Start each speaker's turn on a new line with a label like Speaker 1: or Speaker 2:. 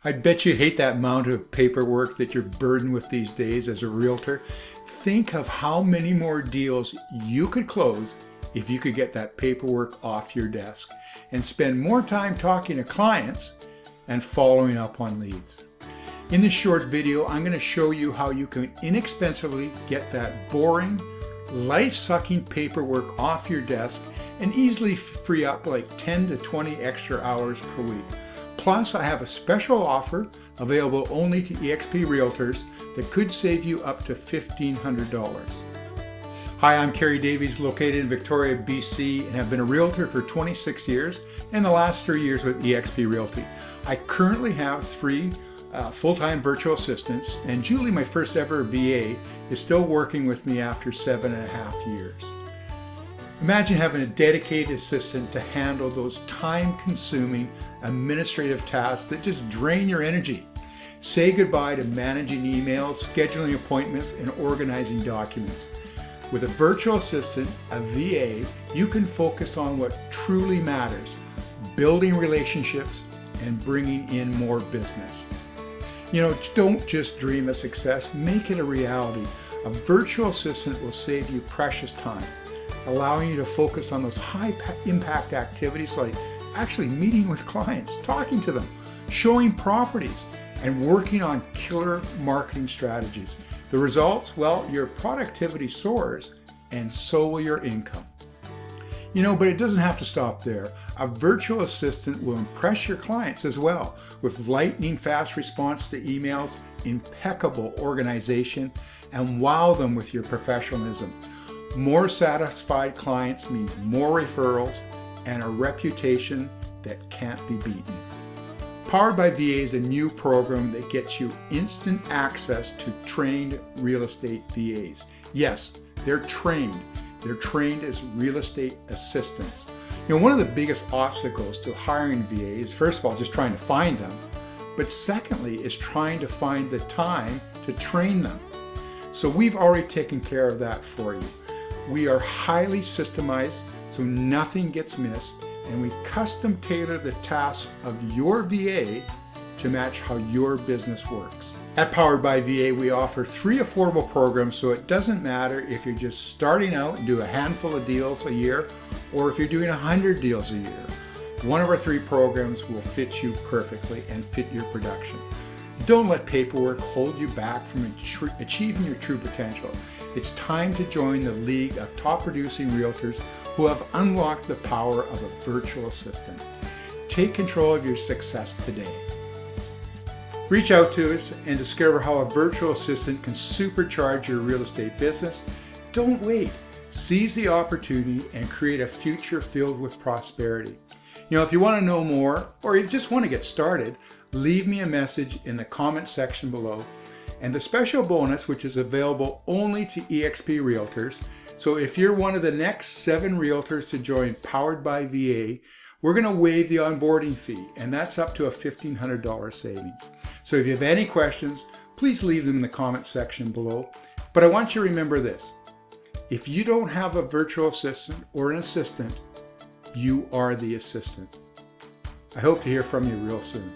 Speaker 1: I bet you hate that amount of paperwork that you're burdened with these days as a realtor. Think of how many more deals you could close if you could get that paperwork off your desk and spend more time talking to clients and following up on leads. In this short video, I'm going to show you how you can inexpensively get that boring, life-sucking paperwork off your desk and easily free up like 10 to 20 extra hours per week. Plus, I have a special offer available only to eXp Realtors that could save you up to $1,500. Hi, I'm Kerry Davies, located in Victoria, BC, and have been a realtor for 26 years and the last 3 years with eXp Realty. I currently have 3 full-time virtual assistants, and Julie, my first ever VA, is still working with me after 7.5 years. Imagine having a dedicated assistant to handle those time-consuming administrative tasks that just drain your energy. Say goodbye to managing emails, scheduling appointments, and organizing documents. With a virtual assistant, a VA, you can focus on what truly matters, building relationships and bringing in more business. You know, don't just dream of success, make it a reality. A virtual assistant will save you precious time, allowing you to focus on those high impact activities like actually meeting with clients, talking to them, showing properties, and working on killer marketing strategies. The results? Well, your productivity soars and so will your income. You know, but it doesn't have to stop there. A virtual assistant will impress your clients as well with lightning fast response to emails, impeccable organization, and wow them with your professionalism. More satisfied clients means more referrals and a reputation that can't be beaten. Powered by VA is a new program that gets you instant access to trained real estate VAs. Yes, they're trained. They're trained as real estate assistants. You know, one of the biggest obstacles to hiring VAs is, first of all, just trying to find them, but secondly is trying to find the time to train them. So we've already taken care of that for you. We are highly systemized so nothing gets missed, and we custom tailor the tasks of your VA to match how your business works. At Powered by VA, we offer 3 affordable programs, so it doesn't matter if you're just starting out and do a handful of deals a year, or if you're doing 100 deals a year. One of our 3 programs will fit you perfectly and fit your production. Don't let paperwork hold you back from achieving your true potential. It's time to join the league of top producing realtors who have unlocked the power of a virtual assistant. Take control of your success today. Reach out to us and discover how a virtual assistant can supercharge your real estate business. Don't wait. Seize the opportunity and create a future filled with prosperity. You know, if you want to know more or you just want to get started, leave me a message in the comment section below. And the special bonus, which is available only to eXp Realtors. So if you're one of the next 7 realtors to join Powered by VA, we're going to waive the onboarding fee, and that's up to a $1,500 savings. So if you have any questions, please leave them in the comment section below. But I want you to remember this. If you don't have a virtual assistant or an assistant, you are the assistant. I hope to hear from you real soon.